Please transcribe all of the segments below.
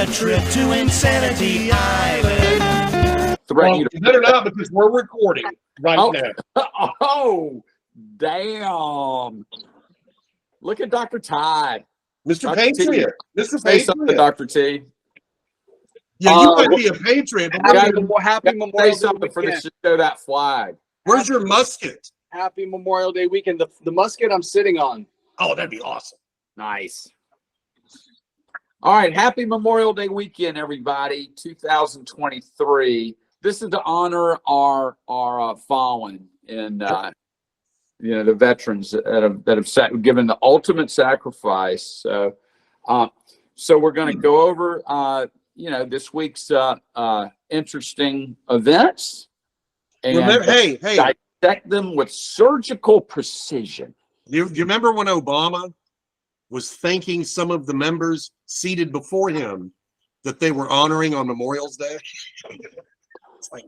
a trip to Insanity Island. Well, you better not, because we're recording right now. Oh, damn. Look at Dr. Todd. Mr. Dr. Patriot. Mr. Say something, Patriot. Dr. T. Yeah, you might be a patriot. But Happy Say Memorial Day something for weekend. the show that flag. where's your musket? Happy Memorial Day weekend. The musket I'm sitting on. Oh, that'd be awesome. Nice. All right. Happy Memorial Day weekend, everybody. 2023. This is to honor our fallen and the veterans that have given the ultimate sacrifice. So we're going to go over this week's interesting events and hey, dissect them with surgical precision. Do you remember when Obama was thanking some of the members seated before him that they were honoring on Memorial's Day? It's like,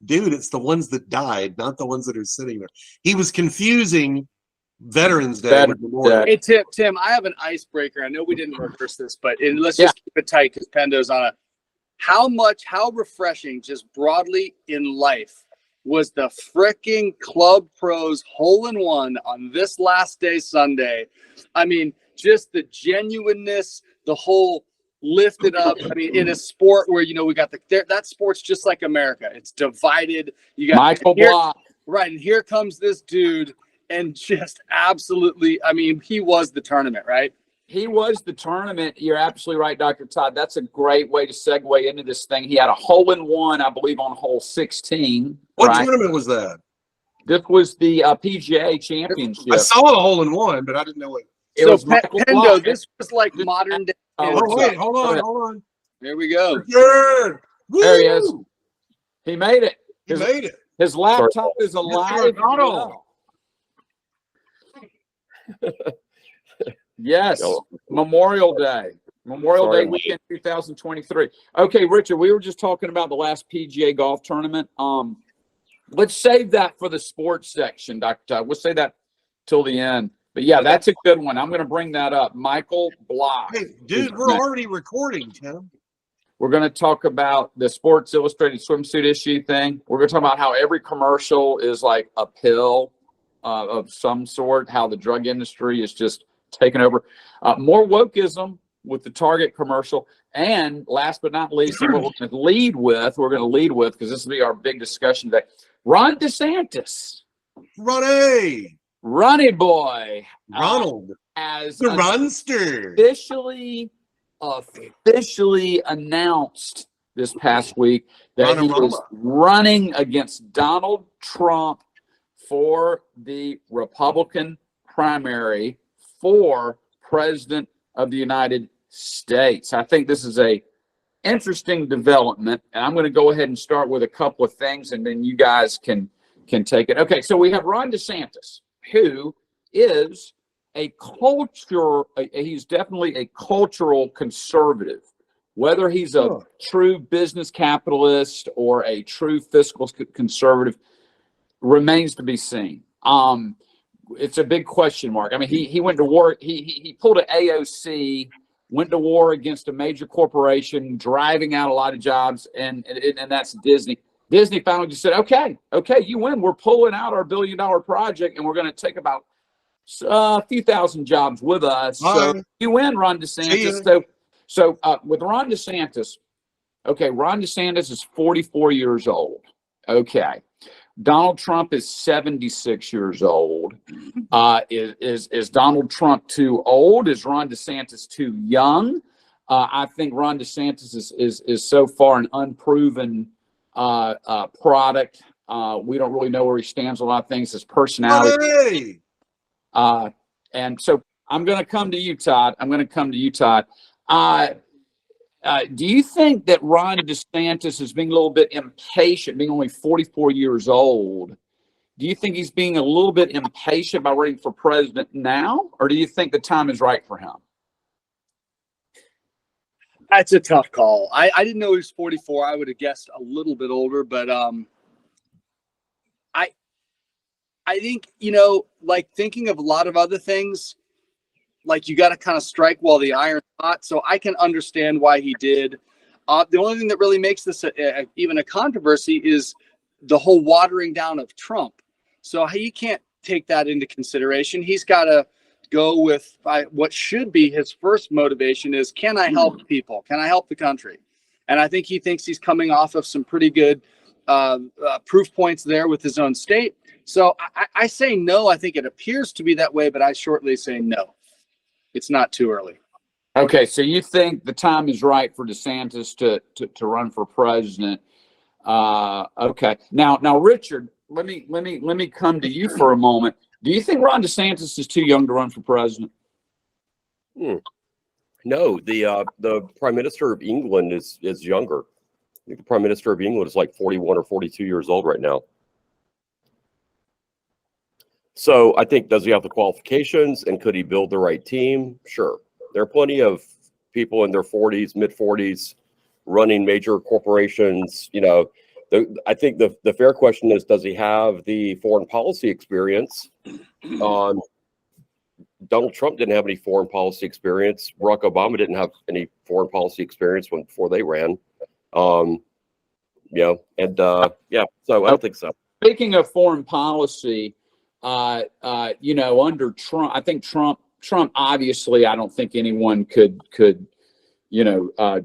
dude, it's the ones that died, not the ones that are sitting there. He was confusing Veterans Day with Memorial. Hey, Tim, I have an icebreaker. I know we didn't rehearse this, but let's just keep it tight because Pendo's on it. How refreshing, just broadly in life, was the fricking Club Pros hole-in-one on this last day Sunday? I mean, just the genuineness, the whole lifted up. I mean, in a sport where, we got that sport's just like America. It's divided. You got Michael Block. Right. And here comes this dude and just absolutely, I mean, he was the tournament, right? He was the tournament. You're absolutely right, Dr. Todd. That's a great way to segue into this thing. He had a hole-in-one, I believe, on hole 16. What tournament was that? This was the PGA Championship. I saw the hole-in-one, but I didn't know it. It was Michael Pendo, Block. this was like modern day. Oh, wait, hold on. There we go. Good. There he is. He made it. He made it. His laptop is alive. Yes, Memorial Day weekend 2023. Okay, Richard, we were just talking about the last PGA golf tournament. Let's save that for the sports section, Dr. Todd. We'll say that till the end. But yeah, that's a good one. I'm going to bring that up. Michael Block. Hey, dude, we're already recording, Tim. We're going to talk about the Sports Illustrated swimsuit issue thing. We're going to talk about how every commercial is like a pill of some sort, how the drug industry is just taking over. More wokeism with the Target commercial. And last but not least, what we're going to lead with, because this will be our big discussion today, Ron DeSantis. Ronnie boy. Ronald. As the Runster. Officially announced this past week that he was running against Donald Trump for the Republican primary for President of the United States. I think this is a interesting development, and I'm going to go ahead and start with a couple of things, and then you guys can take it. Okay, so we have Ron DeSantis, who is he's definitely a cultural conservative. Whether he's a true business capitalist or a true fiscal conservative remains to be seen. It's a big question mark. I mean, he went to war. He pulled an AOC, went to war against a major corporation, driving out a lot of jobs, and that's Disney. Disney finally just said, okay, you win. We're pulling out our $1 billion project, and we're going to take about a few thousand jobs with us. So you win, Ron DeSantis. So with Ron DeSantis, Ron DeSantis is 44 years old. Okay. Donald Trump is 76 years old. Is Donald Trump too old? Is Ron DeSantis too young? I think Ron DeSantis is so far an unproven product. We don't really know where he stands on a lot of things. His personality. And so I'm going to come to you, Todd. Do you think that Ron DeSantis is being a little bit impatient, being only 44 years old? Do you think he's being a little bit impatient by running for president now? Or do you think the time is right for him? That's a tough call. I didn't know he was 44. I would have guessed a little bit older, but I think, like thinking of a lot of other things, like you got to kind of strike while the iron's hot. So I can understand why he did. The only thing that really makes this even a controversy is the whole watering down of Trump. So he can't take that into consideration. He's got to go with what should be his first motivation is, can I help people? Can I help the country? And I think he thinks he's coming off of some pretty good proof points there with his own state. So I say no. I think it appears to be that way, but I shortly say no. It's not too early. Okay, so you think the time is right for DeSantis to run for president? Okay. Now, Richard, let me come to you for a moment. Do you think Ron DeSantis is too young to run for president? No, the Prime Minister of England is younger. I think the Prime Minister of England is like 41 or 42 years old right now. So I think, does he have the qualifications and could he build the right team? Sure. There are plenty of people in their 40s, mid 40s, running major corporations. You know, I think the fair question is, does he have the foreign policy experience? Donald Trump didn't have any foreign policy experience. Barack Obama didn't have any foreign policy experience before they ran. So I don't think so. Speaking of foreign policy, under Trump, I think Trump obviously, I don't think anyone could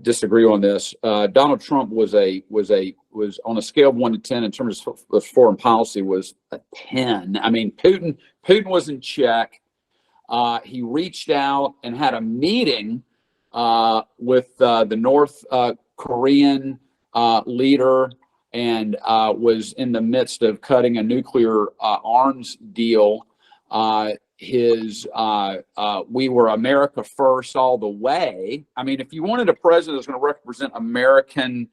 disagree on this. Donald Trump was on a scale of 1 to 10 in terms of foreign policy was a 10. I mean, Putin was in check. He reached out and had a meeting with the North Korean leader and was in the midst of cutting a nuclear arms deal. We were America first all the way. I mean, if you wanted a president that's going to represent American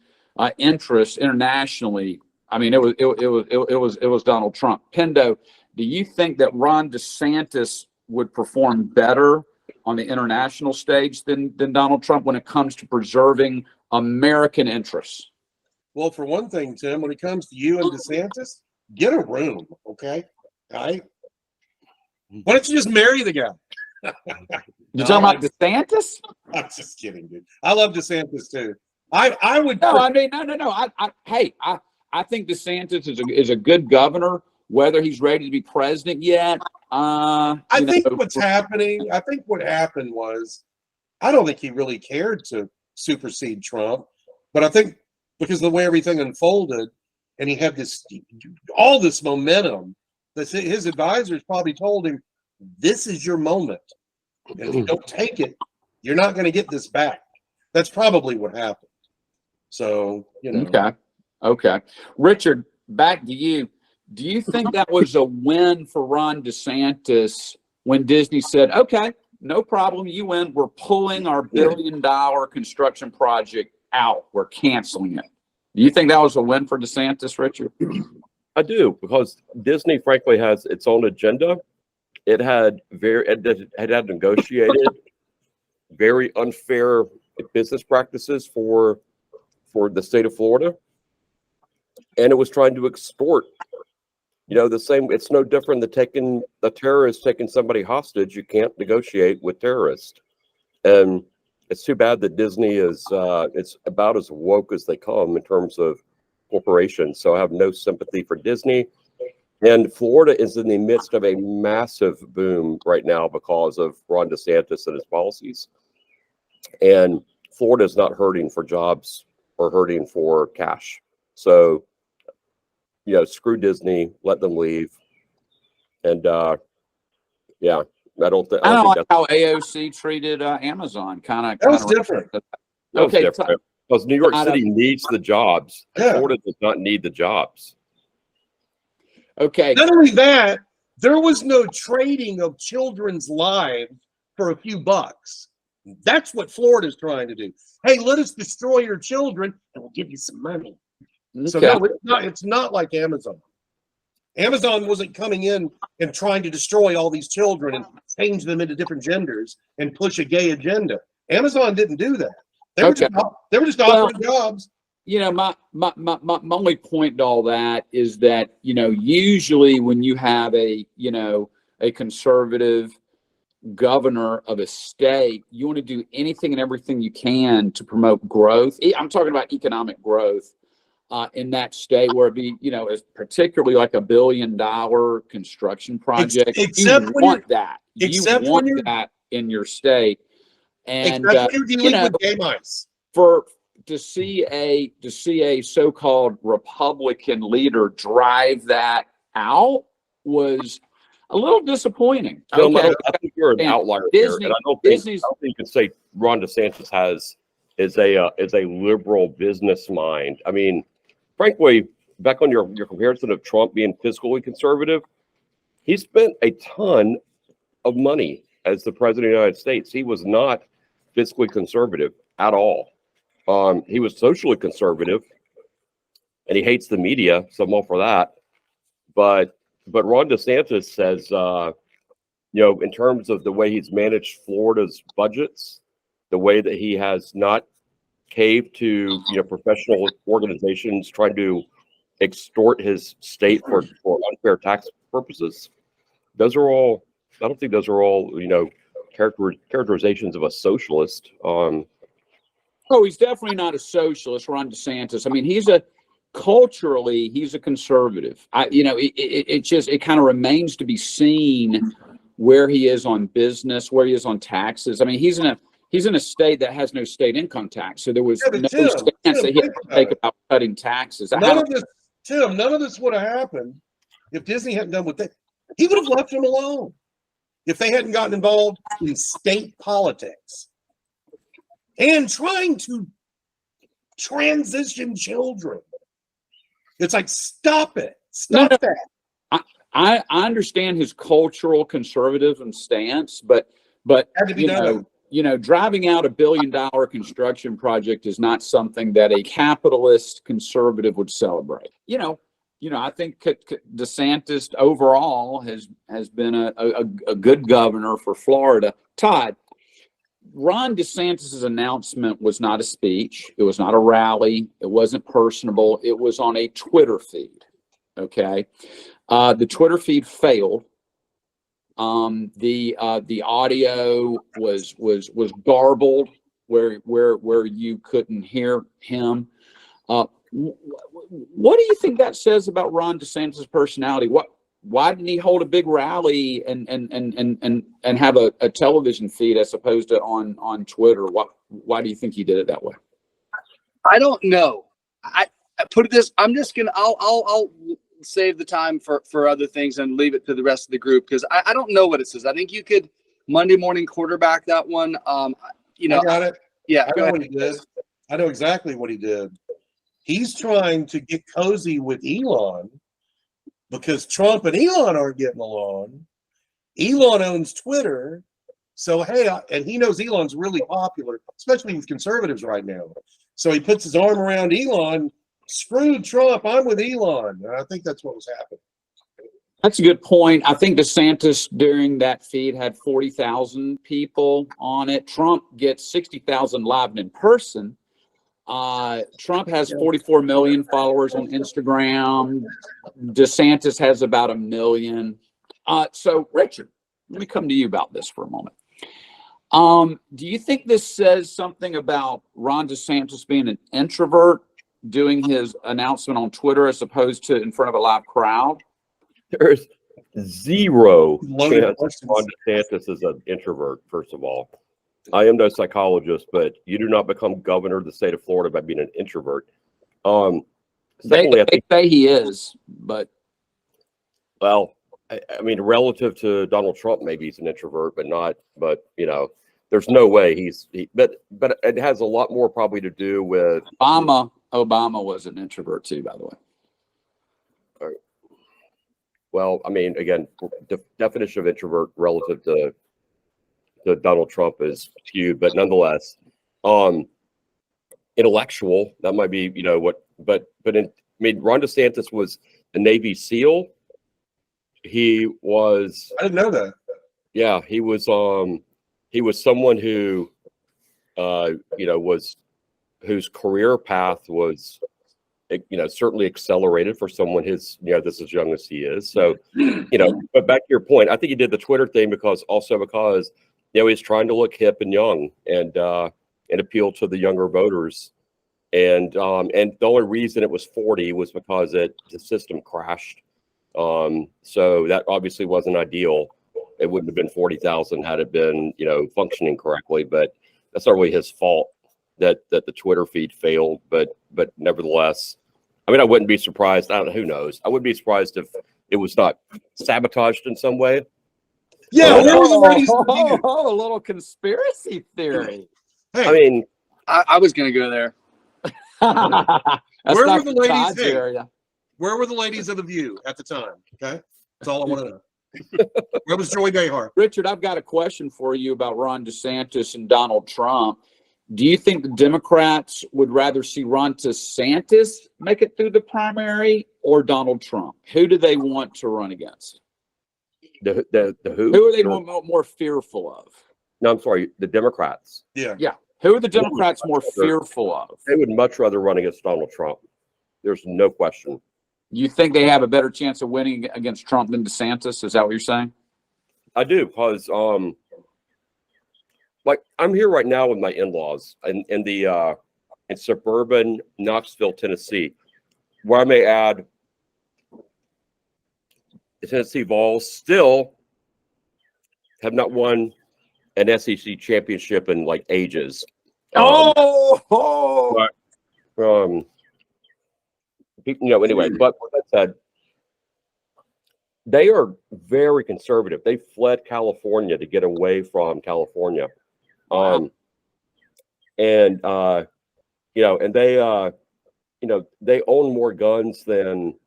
interests internationally, I mean, it was Donald Trump. Pendo, do you think that Ron DeSantis would perform better on the international stage than Donald Trump when it comes to preserving American interests? Well, for one thing, Tim, when it comes to you and DeSantis, get a room, okay? All right? Why don't you just marry the guy? You're talking about DeSantis? I'm just kidding, dude. I love DeSantis too. I would. No, I mean, no. I think DeSantis is a good governor. Whether he's ready to be president yet, I think what's happening. I think what happened was, I don't think he really cared to supersede Trump, but I think because of the way everything unfolded, and he had all this momentum, that his advisors probably told him, "This is your moment, and if you don't take it, you're not going to get this back." That's probably what happened. So, Okay. Richard, back to you. Do you think that was a win for Ron DeSantis when Disney said, "Okay, no problem, you win. We're pulling our $1 billion construction project out. We're canceling it." Do you think that was a win for DeSantis, Richard? I do, because Disney, frankly, has its own agenda. It had negotiated very unfair business practices for the state of Florida, and it was trying to extort. It's no different than taking the terrorist, taking somebody hostage. You can't negotiate with terrorists. And it's too bad that Disney is, it's about as woke as they come in terms of corporations. So I have no sympathy for Disney. And Florida is in the midst of a massive boom right now because of Ron DeSantis and his policies. And Florida is not hurting for jobs or hurting for cash. So, screw Disney, let them leave. And I don't think like how AOC treated Amazon. That was different. That was different. Because New York City needs the jobs. Yeah. Florida does not need the jobs. Okay. Not only that, there was no trading of children's lives for a few bucks. That's what Florida's trying to do. Hey, let us destroy your children and we'll give you some money. Okay. So no, it's not like Amazon. Amazon wasn't coming in and trying to destroy all these children and change them into different genders and push a gay agenda. Amazon didn't do that. They were just offering jobs. My only point to all that is that, usually when you have a conservative governor of a state, you want to do anything and everything you can to promote growth. I'm talking about economic growth in that state, where it be, as particularly like $1 billion construction project. Except you when want you're- that. except You when want you're- that in your state. And That's when you're dealing with game ice. to see a so-called Republican leader drive that out was a little disappointing. Bill, Okay, I think you're an and outlier Disney- here, and I don't Disney's- think you can say Ron DeSantis is a liberal business mind. I mean, frankly, back on your comparison of Trump being fiscally conservative, he spent a ton of money as the president of the United States. He was not fiscally conservative at all. He was socially conservative, and he hates the media, so I'm all for that. But Ron DeSantis says, in terms of the way he's managed Florida's budgets, the way that he has not caved to professional organizations trying to extort his state for unfair tax purposes. Those are all. I don't think those are all characterizations of a socialist. Oh, he's definitely not a socialist, Ron DeSantis. I mean, culturally, he's a conservative. It kind of remains to be seen where he is on business, where he is on taxes. I mean, he's in a state that has no state income tax, so there was no stance that he had to take about cutting taxes. None of this would have happened if Disney hadn't done what he would have left him alone. If they hadn't gotten involved in state politics and trying to transition children. It's like, stop it. Stop that. I understand his cultural conservatism stance, but Had to be done. Driving out $1 billion construction project is not something that a capitalist conservative would celebrate. I think DeSantis overall has been a good governor for Florida. Todd, Ron DeSantis' announcement was not a speech. It was not a rally. It wasn't personable. It was on a Twitter feed. Okay. The Twitter feed failed. The audio was garbled where you couldn't hear him. What do you think that says about Ron DeSantis' personality? Why didn't he hold a big rally and have a television feed as opposed to on Twitter? Why do you think he did it that way? I don't know. I put it this. I'll save the time for other things and leave it to the rest of the group, because I don't know what it says. I think you could Monday morning quarterback that one. I got it. Yeah, I know what he did. I know exactly what he did. He's trying to get cozy with Elon because Trump and Elon aren't getting along. Elon owns Twitter. So, and he knows Elon's really popular, especially with conservatives right now. So he puts his arm around Elon. Screw Trump. I'm with Elon. And I think that's what was happening. That's a good point. I think DeSantis during that feed had 40,000 people on it. Trump gets 60,000 live and in person. Trump has 44 million followers on Instagram. DeSantis has about 1 million. So, Richard, let me come to you about this for a moment. Do you think this says something about Ron DeSantis being an introvert doing his announcement on Twitter as opposed to in front of a live crowd? There's zero Loaded chance questions. Ron DeSantis is an introvert, first of all. I am no psychologist, but you do not become governor of the state of Florida by being an introvert. Secondly, They say he is, but well, I mean, relative to Donald Trump, maybe he's an introvert, but there's no way but it has a lot more probably to do with Obama was an introvert too, by the way. well, I mean, again, definition of introvert relative to Donald Trump is skewed, but nonetheless, intellectual, that might be, but Ron DeSantis was a Navy SEAL. He was, I didn't know that. yeah, he was someone who, whose career path was certainly accelerated for someone that's as young as he is. So, but back to your point, I think he did the Twitter thing because he's trying to look hip and young and appeal to the younger voters. And the only reason it was 40 was because the system crashed. So that obviously wasn't ideal. It wouldn't have been 40,000 had it been, functioning correctly, but that's not really his fault that the Twitter feed failed. But nevertheless, I mean, I wouldn't be surprised. I don't know, who knows? I wouldn't be surprised if it was not sabotaged in some way. Yeah, where were the ladies? A little conspiracy theory. Hey, I mean, I was going to go there. Where were the ladies? Todd's Hey, area. where were the ladies of the View at the time? Okay, that's all I want to know. Where was Joy Behar? Richard, I've got a question for you about Ron DeSantis and Donald Trump. Do you think the Democrats would rather see Ron DeSantis make it through the primary or Donald Trump? Who do they want to run against? the who? Who are they more fearful of? No, I'm sorry, the Democrats. Yeah. Who are the Democrats more fearful of? They would much rather run against Donald Trump. There's no question. You think they have a better chance of winning against Trump than DeSantis? Is that what you're saying? I do, because I'm here right now with my in-laws in suburban Knoxville, Tennessee, where I may add the Tennessee Vols still have not won an SEC championship in ages. Anyway, but with that said, they are very conservative. They fled California to get away from California. And they own more guns than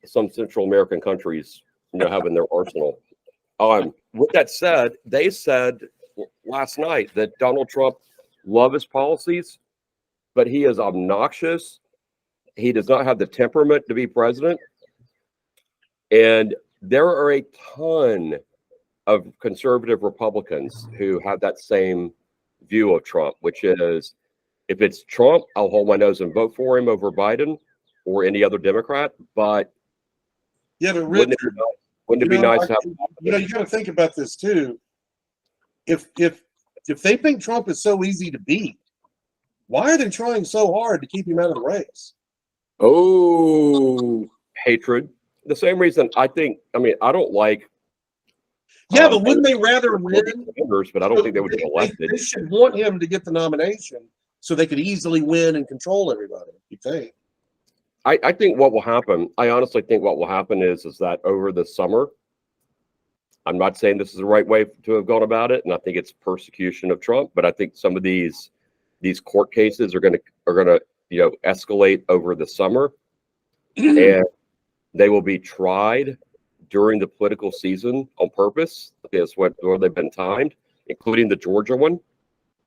some Central American countries, have in their arsenal. With that said, they said last night that Donald Trump loves his policies, but he is obnoxious. He does not have the temperament to be president. And there are a ton of conservative Republicans who have that same view of Trump, which is, if it's Trump, I'll hold my nose and vote for him over Biden or any other Democrat. But Yeah, but wouldn't it be nice to have? You got to think about this too. If they think Trump is so easy to beat, why are they trying so hard to keep him out of the race? Oh, Hatred. The same reason I don't like. Yeah, but wouldn't they rather win? But I don't think they would get elected. They should want him to get the nomination so they could easily win and control everybody. You think? I think what will happen, I honestly think what will happen is that over the summer, I'm not saying this is the right way to have gone about it, and I think it's persecution of Trump, but I think some of these court cases are gonna escalate over the summer, and they will be tried during the political season on purpose. Is where they've been timed, including the Georgia one,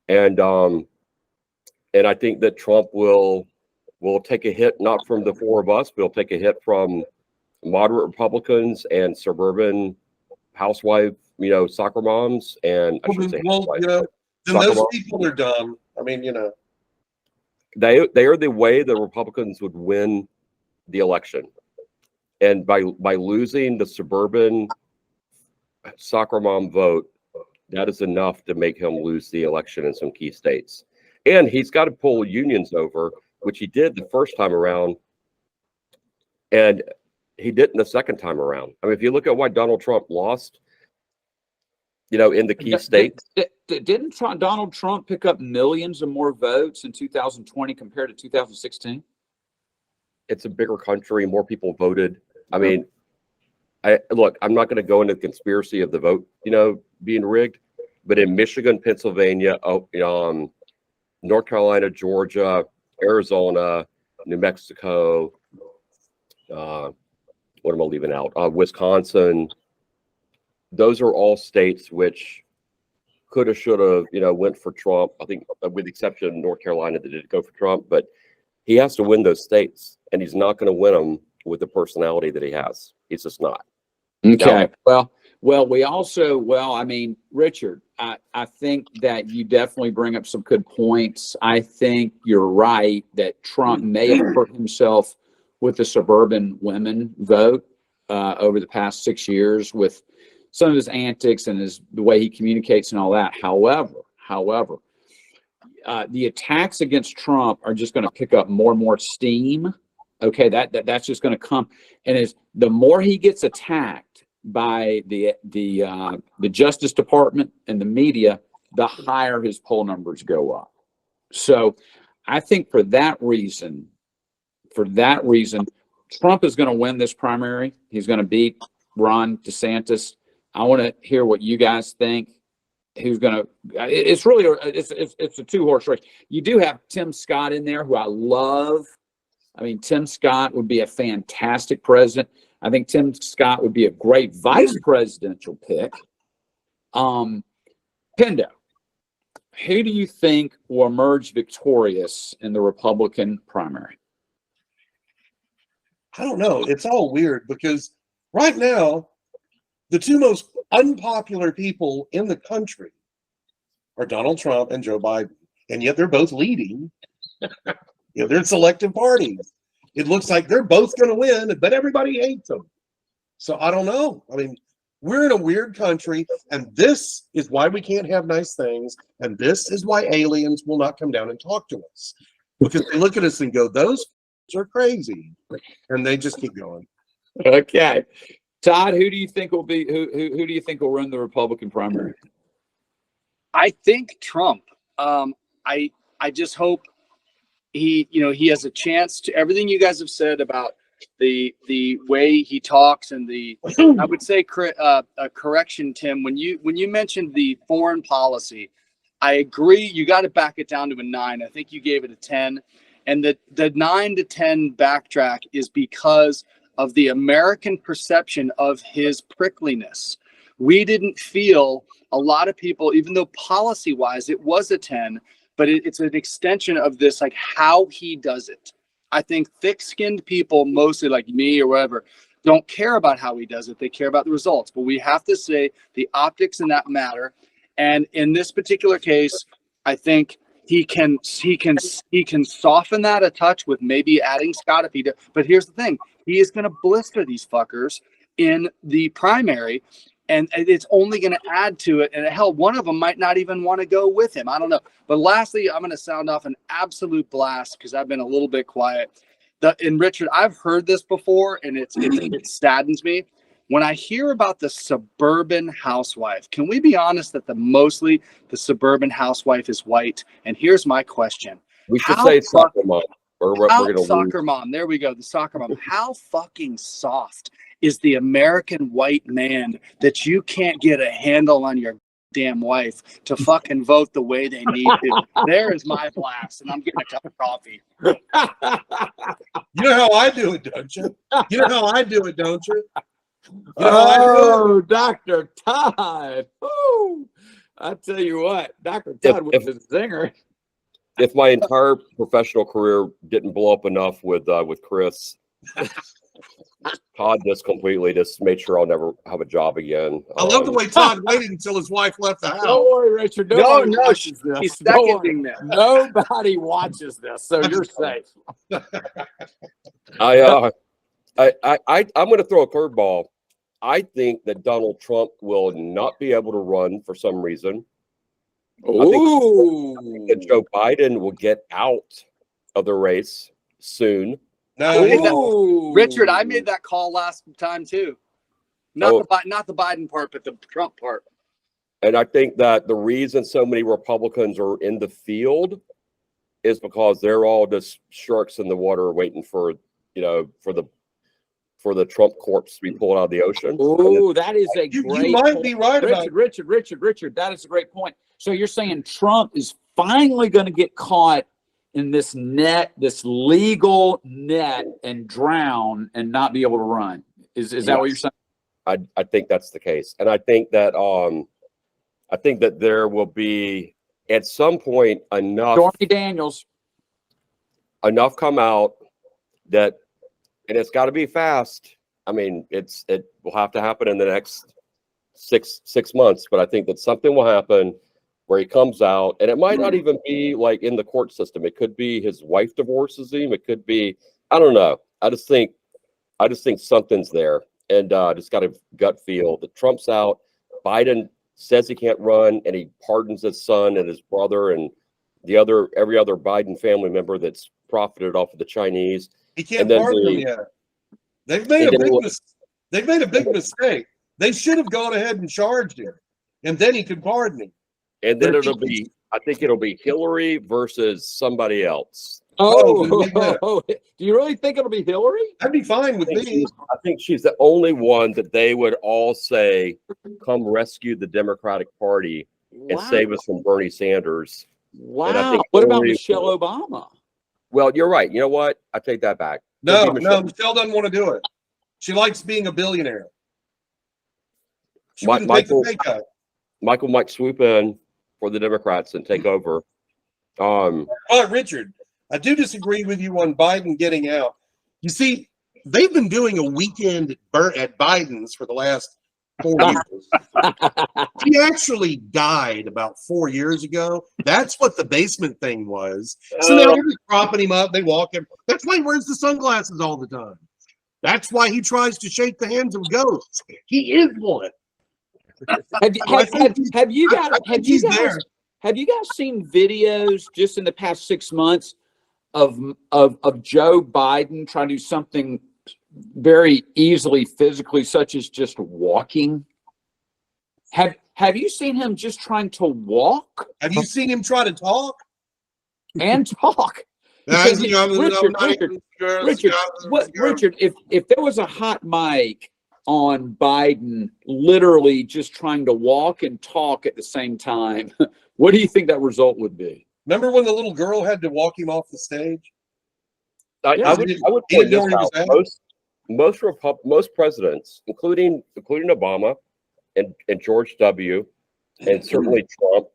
and I think that Trump will take a hit, not from the four of us, but he'll take a hit from moderate Republicans and suburban housewife, soccer moms, and I should say then those people are dumb. I mean, they are the way the Republicans would win the election, and by losing the suburban soccer mom vote, that is enough to make him lose the election in some key states. And he's got to pull unions over, which he did the first time around, and he didn't the second time around. I mean, if you look at why Donald Trump lost, in the key states. Didn't Donald Trump pick up millions of more votes in 2020 compared to 2016? It's a bigger country, more people voted. I mean, I'm not going to go into the conspiracy of the vote, being rigged, but in Michigan, Pennsylvania, North Carolina, Georgia, Arizona, New Mexico, what am I leaving out? Wisconsin. Those are all states which could have, should have, went for Trump. I think, with the exception of North Carolina, that didn't go for Trump. But he has to win those states, and he's not going to win them with the personality that he has. He's just not. Okay. Well, Well, I mean, Richard, I think that you definitely bring up some good points. I think you're right that Trump may have hurt himself with the suburban women vote over the past 6 years with some of his antics and the way he communicates and all that. However, the attacks against Trump are just going to pick up more and more steam. Okay, that's just going to come, and as the more he gets attacked by the Justice Department and the media, the higher his poll numbers go up. So I think for that reason, Trump is going to win this primary. He's going to beat Ron DeSantis. I want to hear what you guys think. Who's going to? It's really it's a 2-horse race. You do have Tim Scott in there, who I love. I mean, Tim Scott would be a fantastic president. I think Tim Scott would be a great vice presidential pick. Pendo, who do you think will emerge victorious in the Republican primary? I don't know. It's all weird because right now, the two most unpopular people in the country are Donald Trump and Joe Biden. And yet they're both leading. They're in selective parties. It looks like they're both going to win, but everybody hates them. So I don't know. I mean, we're in a weird country, and this is why we can't have nice things. And this is why aliens will not come down and talk to us, because they look at us and go, those are crazy. And they just keep going. Okay. Todd, who do you think will be who do you think will run the Republican primary? I think Trump. I just hope he has a chance to everything you guys have said about the way he talks and I would say a correction, Tim, when you mentioned the foreign policy, I agree. You got to back it down to a 9. I think you gave it a 10, and the 9 to 10 backtrack is because of the American perception of his prickliness. We didn't feel, a lot of people, even though policy wise it was a 10, but it's an extension of this, like how he does it. I think thick-skinned people, mostly like me or whatever, don't care about how he does it. They care about the results. But we have to say the optics in that matter. And in this particular case, I think he can soften that a touch with maybe adding Scott if he does. But here's the thing: he is going to blister these fuckers in the primary. And it's only going to add to it. And hell, one of them might not even want to go with him. I don't know. But lastly, I'm going to sound off an absolute blast because I've been a little bit quiet. And Richard, I've heard this before, and it saddens me. When I hear about the suburban housewife, can we be honest that mostly the suburban housewife is white? And here's my question. We should say soccer mom. Soccer mom. There we go. The soccer mom. How fucking soft is the American white man that you can't get a handle on your damn wife to fucking vote the way they need to? There is my blast, and I'm getting a cup of coffee. You know how I do it, don't you? You know how I do it, don't you? You know how I do it? Dr. Todd. Ooh, I tell you what, Dr. Todd was a zinger. If my entire professional career didn't blow up enough with Chris, Todd just made sure I'll never have a job again. I love the way Todd waited until his wife left the house. Don't worry, Richard. Nobody watches this. He's seconding that. Nobody watches this, so you're safe. I'm going to throw a curveball. I think that Donald Trump will not be able to run for some reason. I think that Joe Biden will get out of the race soon. No, Richard, I made that call last time too. Not the Biden part, but the Trump part. And I think that the reason so many Republicans are in the field is because they're all just sharks in the water waiting for the Trump corpse to be pulled out of the ocean. Oh, that is a you great might point. be right about it. Richard, that is a great point. So you're saying Trump is finally going to get caught in this legal net, and drown and not be able to run. Is that what you're saying? I think that's the case. And I think that there will be at some point enough Stormy Daniels. Enough come out that, and it's got to be fast. I mean, it will have to happen in the next six months, but I think that something will happen where he comes out, and it might not even be like in the court system. It could be his wife divorces him. It could be, I don't know. I just think something's there, and just got a gut feel that Trump's out. Biden says he can't run, and he pardons his son and his brother and every other Biden family member that's profited off of the Chinese. He can't pardon them yet. They've made a big mistake. They should have gone ahead and charged him, and then he could pardon him. And then I think it'll be Hillary versus somebody else. Do you really think it'll be Hillary? That'd be fine with me. I think she's the only one that they would all say, come rescue the Democratic Party and save us from Bernie Sanders. Wow. What about Michelle Obama? Well, you're right. You know what? I take that back. No, Michelle doesn't want to do it. She likes being a billionaire. She wouldn't take the pay cut. Michael might swoop in for the Democrats and take over. But Richard, I do disagree with you on Biden getting out. You see, they've been doing a weekend at Biden's for the last 4 years. He actually died about 4 years ago. That's what the basement thing was. So now they're just propping him up. They walk him. That's why he wears the sunglasses all the time. That's why he tries to shake the hands of ghosts. He is one. Have you guys seen videos just in the past 6 months of Joe Biden trying to do something very easily physically, such as just walking? Have you seen him just trying to walk? Have you seen him try to talk? And talk? Richard, if there was a hot mic on Biden literally just trying to walk and talk at the same time, what do you think that result would be? Remember when the little girl had to walk him off the stage? I would point this out. Most presidents, including Obama and George W. and certainly Trump,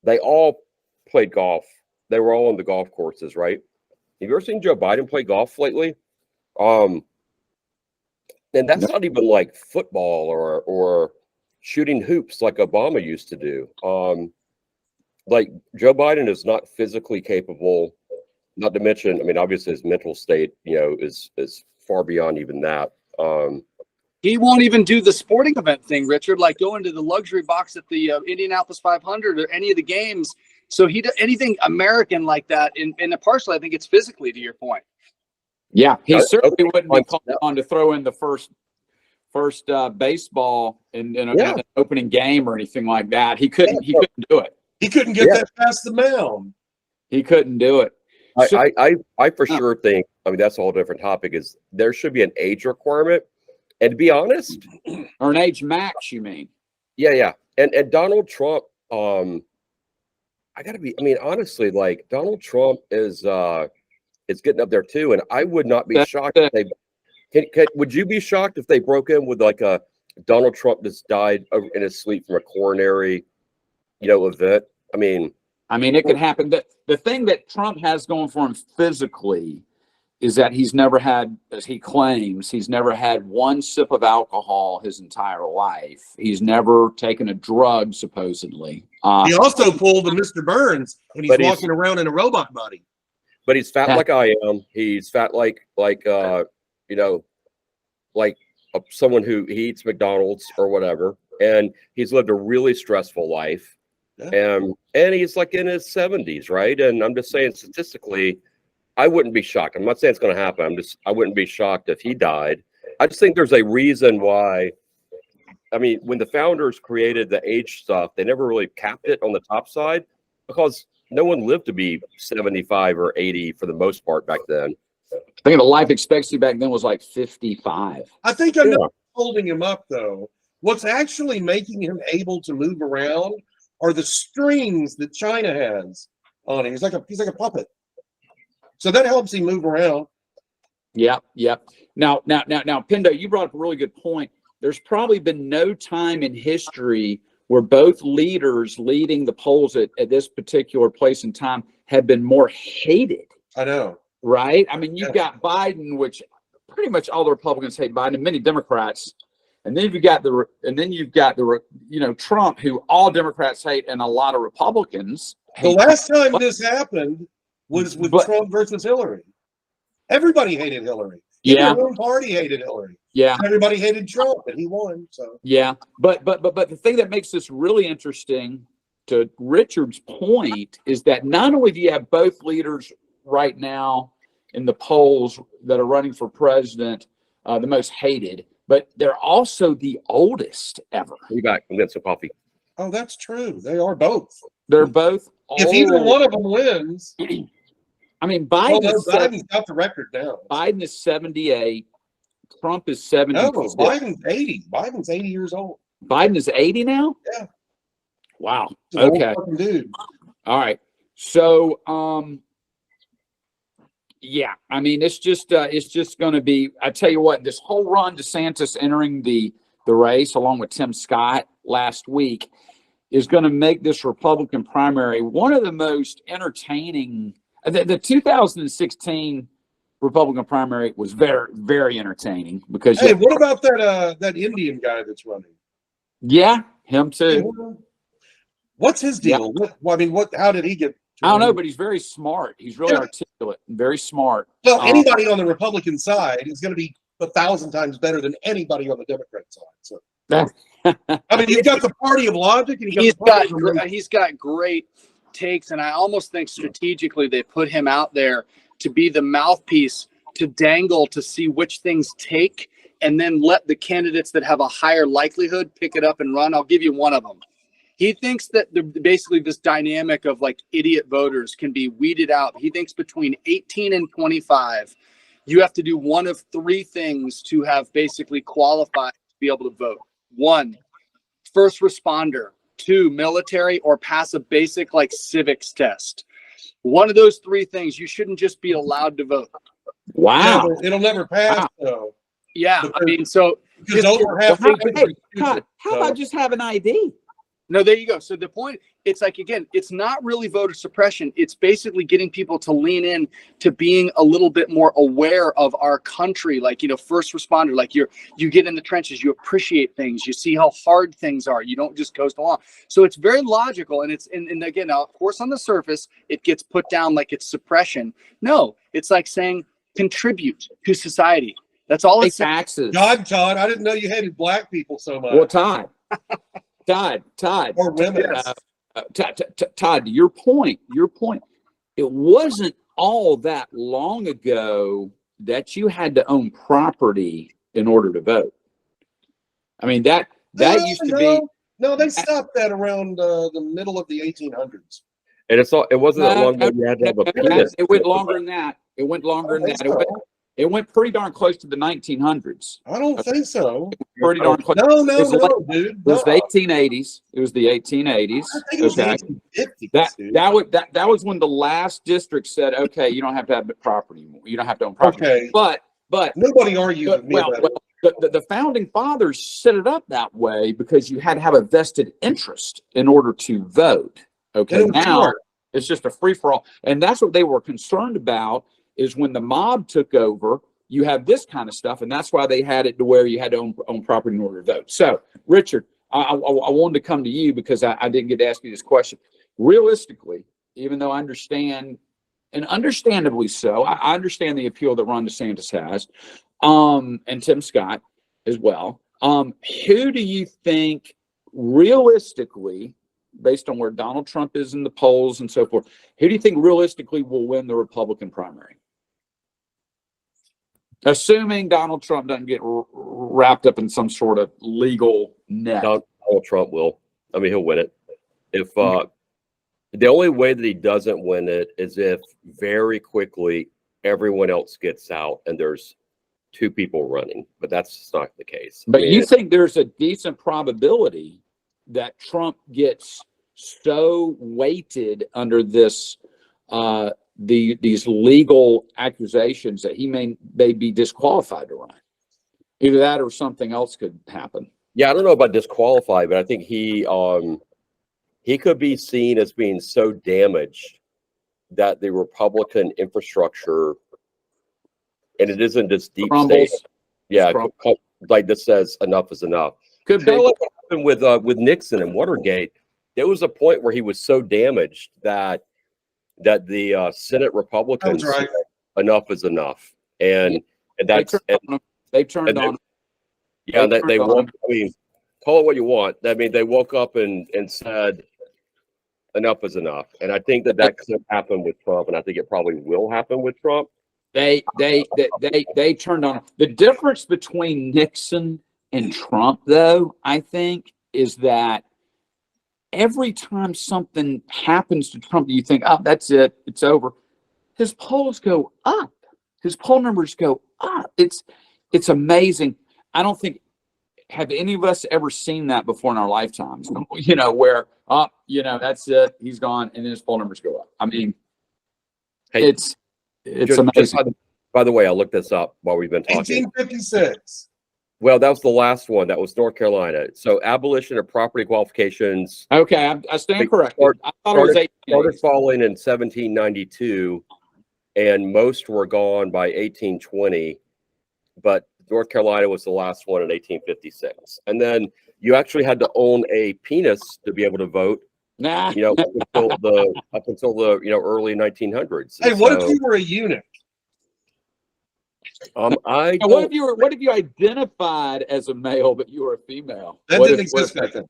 they all played golf. They were all on the golf courses, right? Have you ever seen Joe Biden play golf lately? And that's not even like football or shooting hoops like Obama used to do. Like Joe Biden is not physically capable, not to mention, I mean, obviously his mental state, is far beyond even that. He won't even do the sporting event thing, Richard, like go into the luxury box at the Indianapolis 500 or any of the games. So he does anything American like that. And partially, I think it's physically, to your point. Yeah, he certainly wouldn't be called on to throw in the first baseball in an opening game or anything like that. He couldn't do it. He couldn't get that past the mound. He couldn't do it. I for sure think, I mean, that's a whole different topic, is there should be an age requirement. And to be honest, or an age max, you mean? Yeah. And Donald Trump, honestly, like Donald Trump is getting up there too. And I would not be shocked if they would you be shocked if they broke in with like a Donald Trump just died in his sleep from a coronary, event? I mean, it could happen. The thing that Trump has going for him physically is that he's never had, as he claims, he's never had one sip of alcohol his entire life. He's never taken a drug, supposedly. He also pulled a Mr. Burns, and he's walking around in a robot body. But he's fat like I am. He's fat like someone who eats McDonald's or whatever. And he's lived a really stressful life. Yeah. And he's like in his 70s, right? And I'm just saying, statistically, I wouldn't be shocked. I'm not saying it's going to happen. I wouldn't be shocked if he died. I just think there's a reason why. I mean, when the founders created the age stuff, they never really capped it on the top side because no one lived to be 75 or 80 for the most part back then. I think the life expectancy back then was like 55. I think I'm not holding him up, though. What's actually making him able to move around are the strings that China has on him. He's like a puppet. So that helps him move around. Yep. Now, Pendo, you brought up a really good point. There's probably been no time in history where both leaders leading the polls at this particular place in time have been more hated. I know. Right? I mean, you've got Biden, which pretty much all the Republicans hate Biden, and many Democrats And then you've got Trump, who all Democrats hate and a lot of Republicans The hate. last time this happened was with Trump versus Hillary. Everybody hated Hillary. Even Yeah. their own party hated Hillary. Yeah. Everybody hated Trump, and he won. So Yeah, but the thing that makes this really interesting, to Richard's point, is that not only do you have both leaders right now in the polls that are running for president, the most hated, but they're also the oldest ever. Be back. I'm getting some coffee. oh, that's true. They are both. They're both If either old. one of them wins, I mean, well, Biden no, is Biden's got the record now. Biden is 78. Trump is 70. No, Biden's 80. Biden's 80 years old. Biden is 80 now? Yeah. Wow. He's an old Okay. fucking dude. All right. So, yeah, I mean, it's just going to be, I tell you what, this whole run, DeSantis entering the race along with Tim Scott last week is going to make this Republican primary one of the most entertaining. The 2016 Republican primary was very, very entertaining because, Hey, what about that Indian guy that's running? yeah, him too. What's his deal? How did he get? I don't know, but he's very smart. He's really Yeah. articulate and very smart. Well, anybody on the Republican side is going to be 1,000 times better than anybody on the Democrat side. So, I mean, you've got the party of logic, and He's got great takes, and I almost think strategically they put him out there to be the mouthpiece to dangle to see which things take, and then let the candidates that have a higher likelihood pick it up and run. I'll give you one of them. He thinks that basically this dynamic of like idiot voters can be weeded out. He thinks between 18 and 25, you have to do one of three things to have basically qualified to be able to vote. 1, first responder. 2, military, or pass a basic like civics test. One of those three things, you shouldn't just be allowed to vote. Wow. it'll never pass. Wow. Though. Yeah, I mean, so Because over half Well, the hey, Todd, how about just have an ID? no, there you go. So the point, it's like, again, it's not really voter suppression. It's basically getting people to lean in to being a little bit more aware of our country. Like, first responder, like you get in the trenches, you appreciate things, you see how hard things are. You don't just coast along. So it's very logical. And and again, now, of course, on the surface, it gets put down like it's suppression. No, it's like saying contribute to society. That's all Pay it's saying. taxes. God, Todd, I didn't know you hated black people so much. Well, Todd, Or women. Todd, to your point, it wasn't all that long ago that you had to own property in order to vote. I mean, that used to be. No, they stopped that around the middle of the 1800s. And it wasn't that long ago you had to have a business. It went longer than that. It went pretty darn close to the 1900s. I don't think so. Pretty darn close. No, dude. It was the 1880s. It was the 1880s. I think it was the Okay. 1850s, dude. That was when the last district said, okay, you don't have to have property anymore. You don't have to own property. Okay. But Nobody argued with me about it. the founding fathers set it up that way because you had to have a vested interest in order to vote. Okay. And it was Now smart. it's just a free for all. And that's what they were concerned about, is when the mob took over, you have this kind of stuff. And that's why they had it to where you had to own property in order to vote. So, Richard, I wanted to come to you because I didn't get to ask you this question. Realistically, even though I understand, and understandably so, I understand the appeal that Ron DeSantis has, and Tim Scott as well. Who do you think realistically, based on where Donald Trump is in the polls and so forth, who do you think realistically will win the Republican primary? Assuming Donald Trump doesn't get wrapped up in some sort of legal net. Donald Trump will. I mean, he'll win it. If the only way that he doesn't win it is if very quickly everyone else gets out and there's 2 people running, but that's not the case. But you think there's a decent probability that Trump gets so weighted under this these legal accusations that he may be disqualified to run? Either that or something else could happen. Yeah, I don't know about disqualified, but I think he could be seen as being so damaged that the Republican infrastructure, and it isn't just deep Crumbles. state, yeah, like this says enough is enough. Could Kind of be. like what happened with Nixon and Watergate. There was a point where he was so damaged that the Senate Republicans That was right. said, enough is enough, and that's They turned and on him. yeah, They they turned on woke. him. I mean, call it what you want. I mean, they woke up and said enough is enough, and I think that could happen with Trump, and I think it probably will happen with Trump. They turned on him. The difference between Nixon and Trump, though, I think, is that every time something happens to Trump, you think, oh, that's it, it's over. His polls go up. His poll numbers go up. It's amazing. I don't think, have any of us ever seen that before in our lifetimes? You know, where, that's it, he's gone, and then his poll numbers go up. I mean, Hey, it's Just amazing. by the way, I looked this up while we've been talking. 1856. Well, that was the last one. That was North Carolina. So abolition of property qualifications Okay, I stand corrected. I thought it was started 18. falling in 1792, and most were gone by 1820. But North Carolina was the last one in 1856. And then you actually had to own a penis to be able to vote. Nah. You know, up until the early 1900s. Hey, And what if so, you were a eunuch? I Now, what if you identified as a male but you were a female? That What didn't if- exist back then.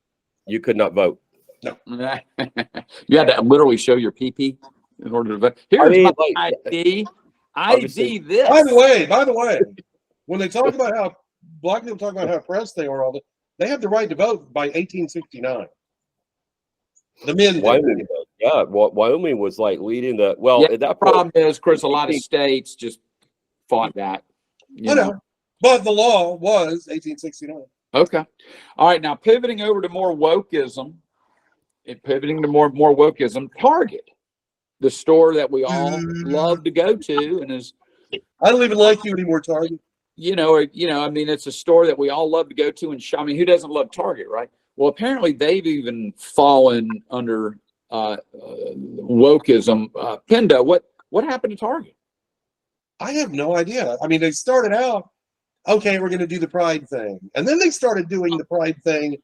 you could not vote. You had to literally show your pee in order to vote. Here's mean, my like, ID. obviously- ID this. By the way, when they talk about how black people talk about how oppressed they are, all that, they have the right to vote by 1869. The men did. Wyoming, yeah, Wyoming was like leading the. Well, Yeah, at that the point, problem is, Chris, a lot of states just fought that. you I know. know, but the law was 1869. Okay. All right. Now pivoting over to more wokeism, Target, the store that we all love to go to, and is, I don't even like you anymore, Target. I mean, it's a store that we all love to go to and shop. I mean, who doesn't love Target, right? Well, apparently they've even fallen under wokeism. Pendo, what happened to Target? I have no idea. I mean, they started out, okay, we're going to do the pride thing. And then they started doing the pride thing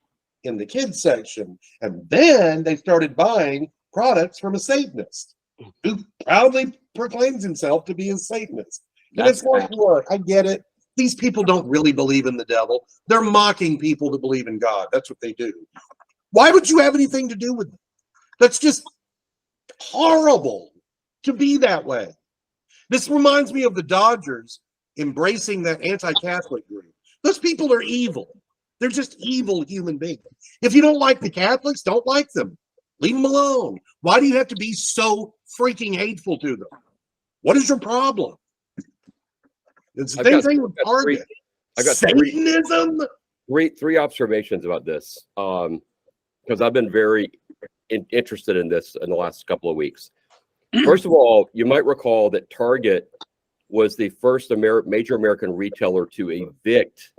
in the kids section. And then they started buying products from a Satanist who proudly proclaims himself to be a Satanist. And it's like, look, I get it. These people don't really believe in the devil. They're mocking people that believe in God. That's what they do. Why would you have anything to do with them? That's just horrible to be that way. This reminds me of the Dodgers embracing that anti-Catholic group. Those people are evil. They're just evil human beings. If you don't like the Catholics, don't like them. Leave them alone. Why do you have to be so freaking hateful to them? What is your problem? It's the same thing with Target. I got Satanism. three observations about this, because I've been very interested in this in the last couple of weeks. First of all, you might recall that Target was the first major American retailer to evict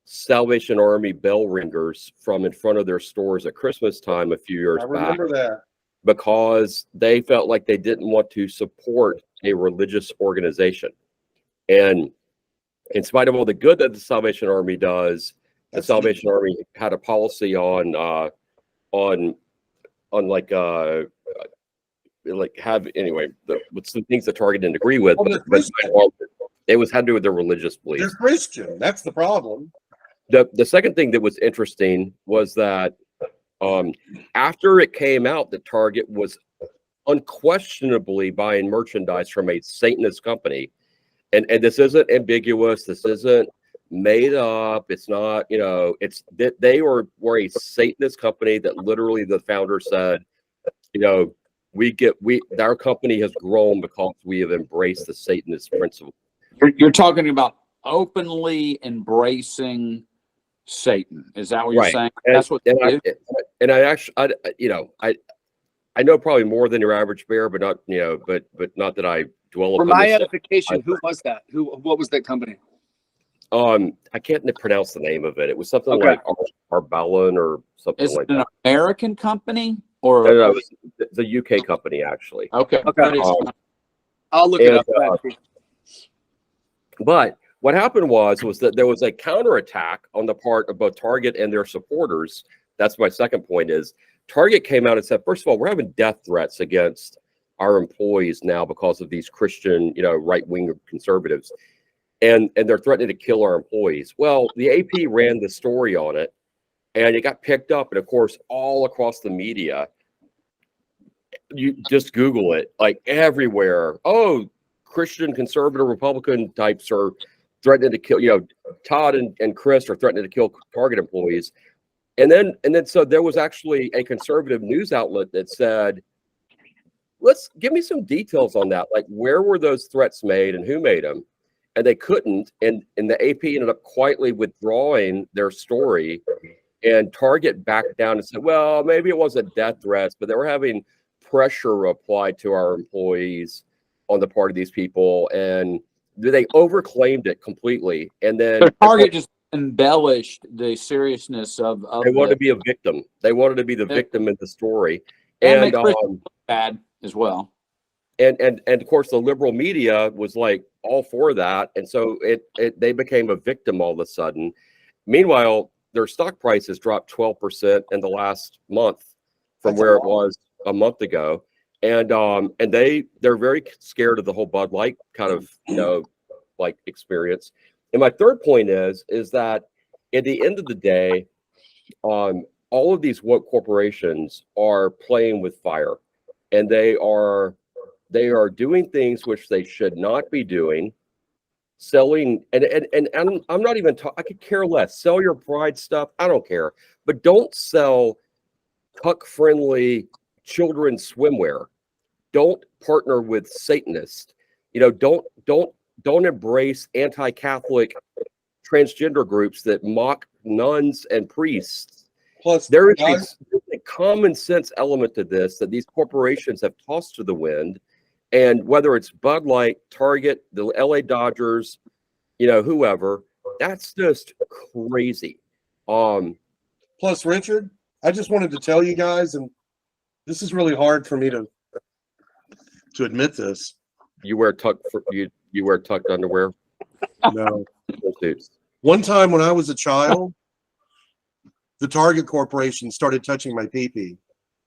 Salvation Army bell ringers from in front of their stores at Christmas time a few years I back, remember that. because they felt like they didn't want to support a religious organization. And in spite of all the good that the Salvation Army does, the Salvation Army had a policy on with some things that Target didn't agree with, Well, but it was had to do with their religious beliefs. They're Christian. That's the problem. The second thing that was interesting was that after it came out that Target was unquestionably buying merchandise from a Satanist company, and this isn't ambiguous, this isn't made up, it's not, it's that they were a Satanist company that literally the founder said, our company has grown because we have embraced the Satanist principle. You're talking about openly embracing Satan. Is that what you're saying? That's what they do? I know probably more than your average bear, but not, but not that I dwell For upon my this. edification, who was that? What was that company? I can't pronounce the name of it. It was something Okay. like Arbellin or something Is like it an that. American company or? No, it's a UK company actually. Okay. Okay. That is- I'll look it And, up. But what happened was that there was a counterattack on the part of both Target and their supporters. That's my second point is Target came out and said, first of all, we're having death threats against our employees now because of these Christian, right-wing conservatives. And they're threatening to kill our employees. Well, the AP ran the story on it and it got picked up. And of course, all across the media, you just Google it, like everywhere. Oh, Christian conservative Republican types are threatening to kill, Todd and Chris are threatening to kill Target employees. And then so there was actually a conservative news outlet that said, let's give me some details on that. Like, where were those threats made and who made them? And they couldn't. And the AP ended up quietly withdrawing their story. And Target backed down and said, well, maybe it wasn't death threats, but they were having pressure applied to our employees on the part of these people. And they overclaimed it completely. And then So Target just embellished the seriousness of they wanted to be a victim. They wanted to be the victim in the story. and And make Christians look bad as well. and of course the liberal media was like all for that, and so they became a victim all of a sudden. Meanwhile, their stock prices dropped 12% in the last month from That's where a it lot. was a month ago, and they're very scared of the whole Bud Light kind of like experience. And my third point is that at the end of the day, all of these woke corporations are playing with fire, and they are doing things which they should not be doing, selling and I'm not even I could care less. Sell your pride stuff, I don't care, but don't sell cuck friendly children's swimwear. Don't partner with Satanists. Don't embrace anti-Catholic transgender groups that mock nuns and priests. Plus, There is guys, a common sense element to this that these corporations have tossed to the wind. And whether it's Bud Light, Target, the LA Dodgers, whoever, that's just crazy. plus Richard, I just wanted to tell you guys, and this is really hard for me to admit this. You wear you wear tucked underwear. No. Suits. One time when I was a child, the Target Corporation started touching my pee-pee.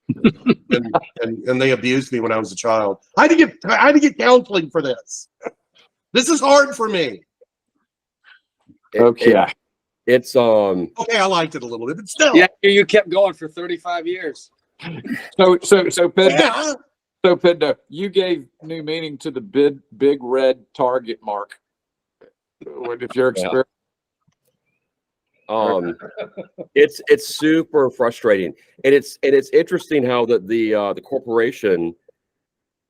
and they abused me when I was a child. I had to get counseling for this. This is hard for me. Okay. It's Okay, I liked it a little bit, but still. Yeah, you kept going for 35 years. So Pindo, Yeah. so Pindo, you gave new meaning to the big red Target mark. What if your experience? it's super frustrating, and it's interesting how the corporation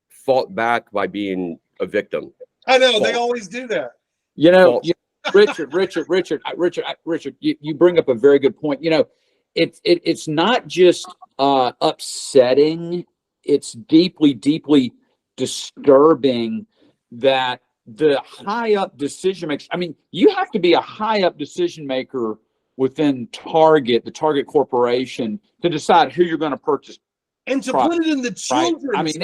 fought back by being a victim. I know, they always do that. Richard, you bring up a very good point. It's not just upsetting, it's deeply disturbing that the high up decision makers, I mean, you have to be a high up decision maker within the Target Corporation, to decide who you're going to purchase. And to Right. put it in the Right? children's I mean,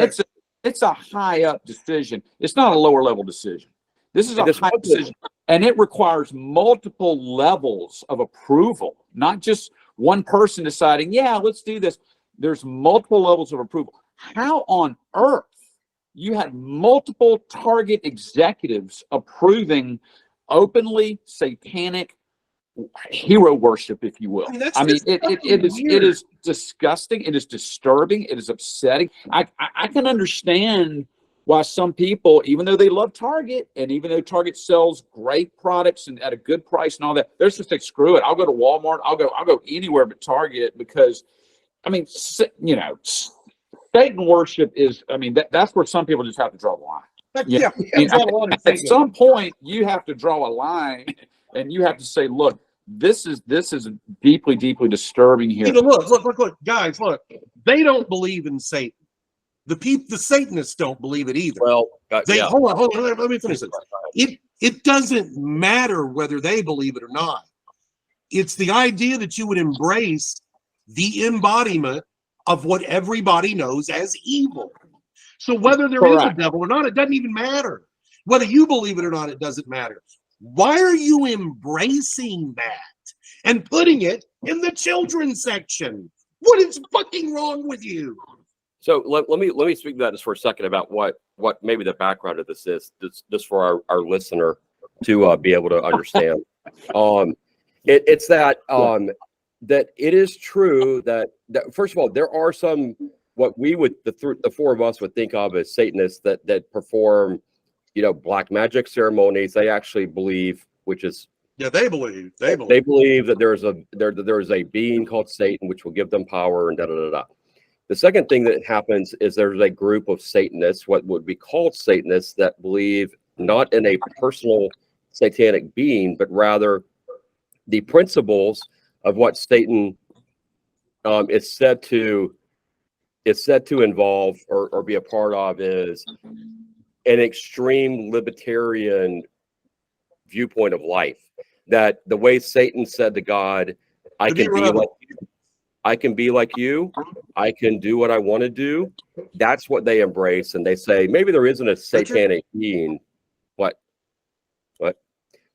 it's a high up decision. It's not a lower level decision. This is a And it's high not- decision, and it requires multiple levels of approval, not just one person deciding, yeah, let's do this. There's multiple levels of approval. How on earth you had multiple Target executives approving openly satanic hero worship, if you will? I mean, that's I mean, just it fucking is weird. disgusting. It is disturbing. It is upsetting. I can understand why some people, even though they love Target, and even though Target sells great products and at a good price and all that, they're just like, screw it. I'll go to Walmart. I'll go anywhere but Target, because, I mean, Satan worship is, I mean, that's where some people just have to draw the line. Yeah, I mean, at some point, you have to draw a line, and you have to say, look, this is deeply disturbing here. Look, guys, look. They don't believe in Satan. The Satanists don't believe it either. Well, Hold on, let me finish this. It doesn't matter whether they believe it or not. It's the idea that you would embrace the embodiment of what everybody knows as evil. So whether there is a Correct. devil or not, it doesn't even matter. Whether you believe it or not, it doesn't matter. Why are you embracing that and putting it in the children's section? What is fucking wrong with you? So let me speak to that just for a second about what maybe the background of this is, just for our listener to be able to understand. It's that that it is true that first of all, there are some what we would the four of us would think of as Satanists that perform, you know, black magic ceremonies. They actually believe, which is They believe that there is a being called Satan which will give them power and da da da da. The second thing that happens is there's a group of Satanists, what would be called Satanists, that believe not in a personal satanic being, but rather the principles of what Satan is said to involve or be a part of is an extreme libertarian viewpoint of life. That the way Satan said to God, I can be like you, I can do what I want to do. That's what they embrace, and they say maybe there isn't a satanic being. What?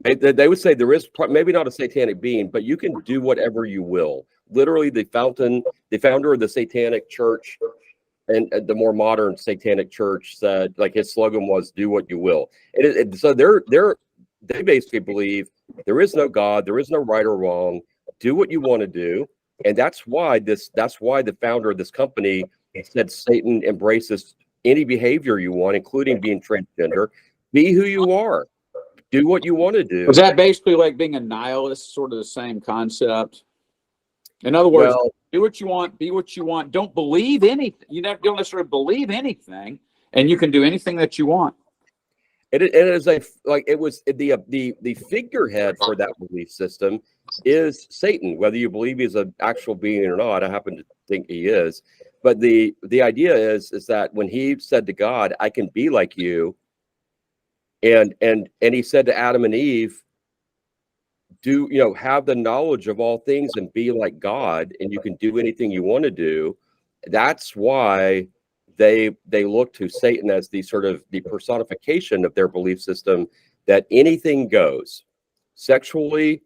They would say there is maybe not a satanic being, but you can do whatever you will. Literally, the founder of the Satanic Church and the more modern Satanic Church said, like, his slogan was "Do what you will." So they basically believe there is no God, there is no right or wrong. Do what you want to do, and that's why the founder of this company said Satan embraces any behavior you want, including being transgender. Be who you are. Do what you want to do. Was that basically like being a nihilist, sort of the same concept? In other words, do what you want, be what you want. Don't believe anything. You don't necessarily believe anything, and you can do anything that you want. It is the figurehead for that belief system is Satan. Whether you believe he's an actual being or not, I happen to think he is. But the idea is that when he said to God, "I can be like you," and he said to Adam and Eve, have the knowledge of all things and be like God, and you can do anything you want to do. That's why they look to Satan as the sort of the personification of their belief system, that anything goes. Sexually,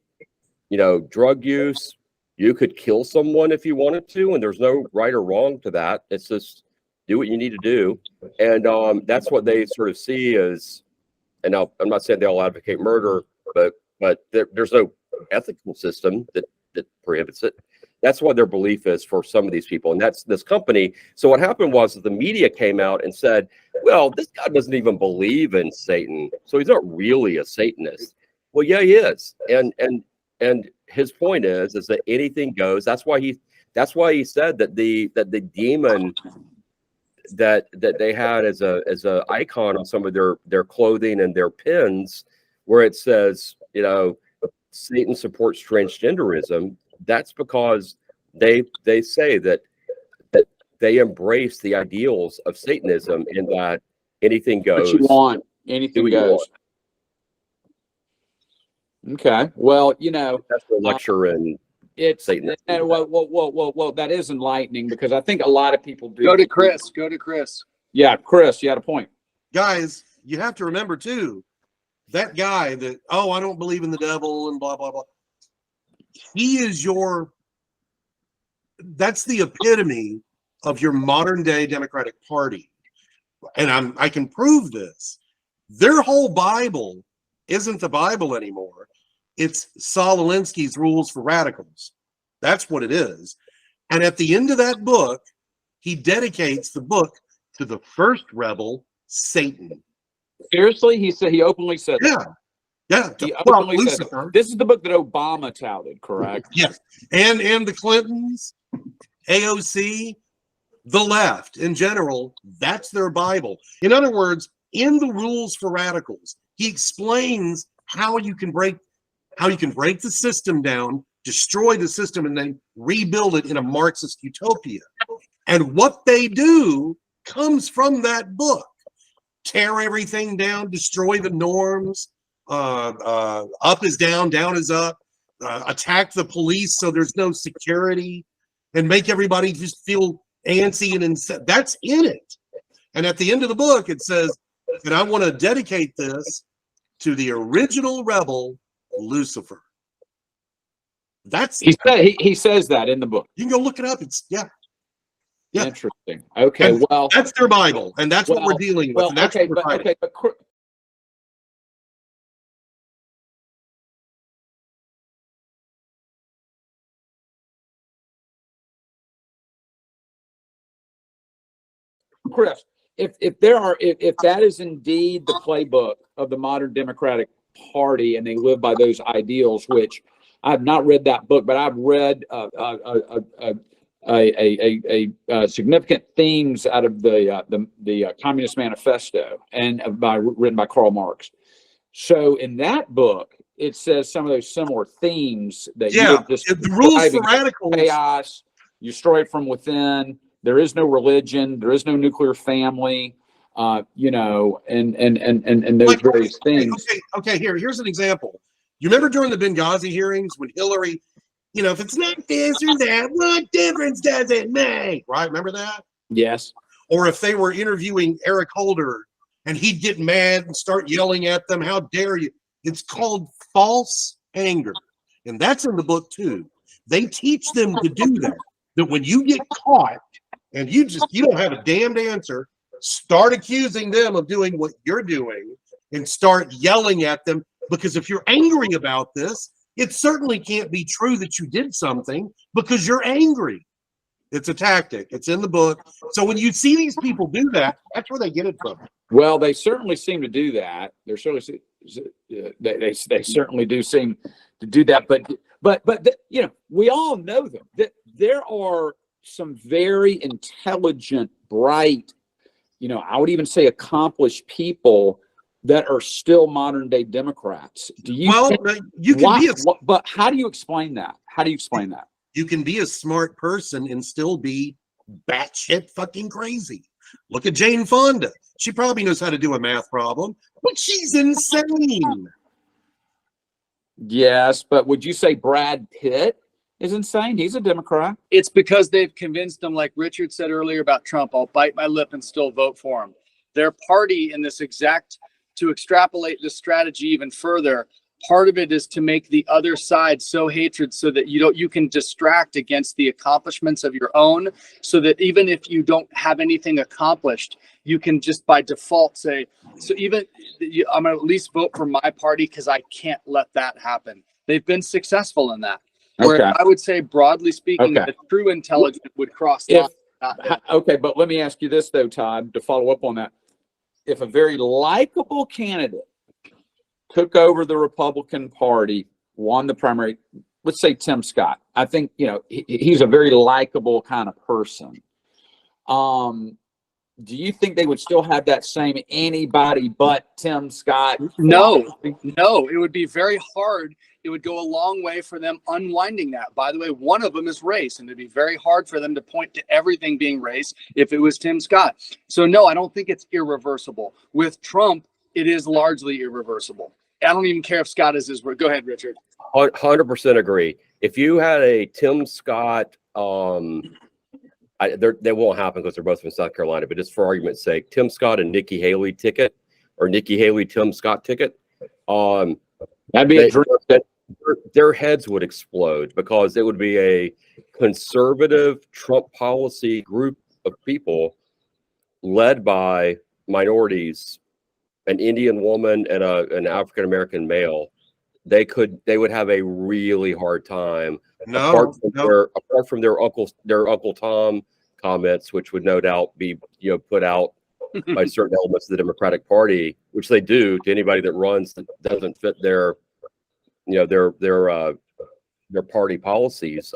drug use, you could kill someone if you wanted to, and there's no right or wrong to that. It's just do what you need to do. And that's what they sort of see as, and now I'm not saying they all advocate murder, but there's no ethical system that prohibits it. That's what their belief is for some of these people, and that's this company. So what happened was that the media came out and said, well, this guy doesn't even believe in Satan, so he's not really a Satanist. Well, yeah, he is. And his point is that anything goes. That's why he said that the demon that they had as a icon on some of their clothing and their pins, where it says, Satan supports transgenderism. That's because they say that they embrace the ideals of Satanism, in that anything goes. What you want, anything goes. Okay. Well, that's the lecture in Satanism. Well, that is enlightening, because I think a lot of people do. Go to Chris. Yeah, Chris, you had a point. Guys, you have to remember too, that guy that, I don't believe in the devil and blah, blah, blah. That's the epitome of your modern day Democratic Party. And I can prove this. Their whole Bible isn't the Bible anymore. It's Saul Alinsky's Rules for Radicals. That's what it is. And at the end of that book, he dedicates the book to the first rebel, Satan. Seriously? He openly said that. Yeah. He openly said that. This is the book that Obama touted, correct? Yes. And the Clintons, AOC, the left in general, that's their Bible. In other words, in the Rules for Radicals, he explains how you can break the system down, destroy the system, and then rebuild it in a Marxist utopia. And what they do comes from that book. Tear everything down, destroy the norms, up is down, down is up, attack the police so there's no security, and make everybody just feel antsy and that's in it. And at the end of the book, it says that I want to dedicate this to the original rebel, Lucifer. That's He says that in the book. you can go look it up. It's yeah. Interesting. Okay, And well, that's their Bible, and that's what we're well, dealing with. well, And that's okay, what we're but fighting. okay, but Chris, if that is indeed the playbook of the modern Democratic Party, and they live by those ideals, which I've not read that book, but I've read significant themes out of the Communist Manifesto and written by Karl Marx. So in that book, it says some of those similar themes that Yeah, you're just the rules for describing. radicals. Chaos, you destroy it from within. There is no religion. There is no nuclear family. You know, and those Like, various things. Okay. Here's an example. You remember during the Benghazi hearings when Hillary, you know, if it's not this or that, what difference does it make? Right? Remember that? Yes. Or if they were interviewing Eric Holder and he'd get mad and start yelling at them, how dare you? It's called false anger. And that's in the book too. They teach them to do that. That when you get caught and you don't have a damned answer, start accusing them of doing what you're doing and start yelling at them. Because if you're angry about this, it certainly can't be true that you did something because you're angry. It's a tactic. It's in the book. So when you see these people do that, that's where they get it from. Well, they certainly seem to do that. They're certainly they certainly do seem to do that. But you know, we all know them. That there are some very intelligent, bright, you know, I would even say accomplished people that are still modern day Democrats. Do you? Well, you can be but how do you explain that? How do you explain that? you can be a smart person and still be batshit fucking crazy. Look at Jane Fonda. She probably knows how to do a math problem, but she's insane. Yes, but would you say Brad Pitt is insane? He's a Democrat. It's because they've convinced them, like Richard said earlier about Trump, I'll bite my lip and still vote for him. Their party in this exact, to extrapolate this strategy even further, part of it is to make the other side so hatred so that you can distract against the accomplishments of your own, so that even if you don't have anything accomplished, you can just by default say, so even I'm going to at least vote for my party because I can't let that happen. They've been successful in that. Where Okay. I would say, broadly speaking, Okay. the true intelligence would cross lines. Okay, but let me ask you this though, Todd, to follow up on that. If a very likable candidate took over the Republican Party, won the primary, let's say Tim Scott. I think, you know, he's a very likable kind of person. Do you think they would still have that same anybody but Tim Scott? No, it would be very hard. It would go a long way for them unwinding that. By the way, one of them is race, and it'd be very hard for them to point to everything being race if it was Tim Scott. So no, I don't think it's irreversible. With Trump, it is largely irreversible. I don't even care if Scott is his word. Go ahead, Richard. 100% agree. If you had a Tim Scott, they won't happen because they're both from South Carolina, but just for argument's sake, Tim Scott and Nikki Haley ticket, or Nikki Haley, Tim Scott ticket, That'd be a dream. their heads would explode because it would be a conservative Trump policy group of people led by minorities, an Indian woman and an African-American male. They would have a really hard time apart from their Uncle Tom comments, which would no doubt be, you know, put out by certain elements of the Democratic Party, which they do to anybody that runs that doesn't fit their, you know, their party policies.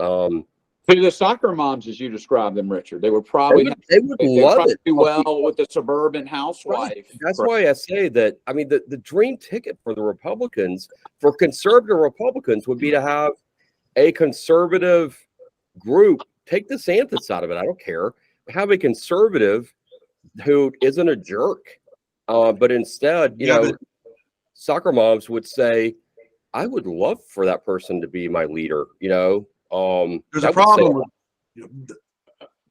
To the soccer moms, as you described them, Richard, they would probably they would love it. do well with the suburban housewife. Right. That's why I say that. I mean, the dream ticket for the Republicans, for conservative Republicans, would be to have a conservative group. Take DeSantis out of it. I don't care. Have a conservative who isn't a jerk, but instead, you know, soccer moms would say, "I would love for that person to be my leader." You know. There's a problem with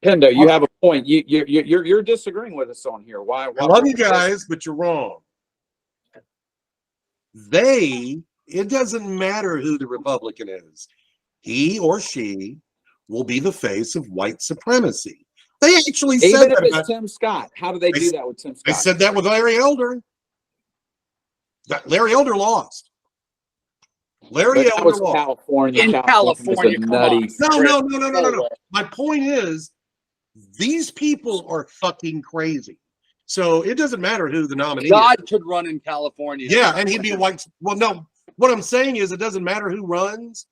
Pendo, you have a point. You're disagreeing with us on here. Why? I love you guys, but you're wrong. it doesn't matter who the Republican is. He or she will be the face of white supremacy. They actually said Even if that. it's Tim Scott, how do they do that with Tim They Scott? said that with Larry Elder. Larry Elder lost. Larry But that was Elder lost. California. In California, was a come nutty. on. No. My point is, these people are fucking crazy. So it doesn't matter who the nominee is. God could run in California. Yeah, and he'd be a white. Well, no. What I'm saying is, it doesn't matter who runs.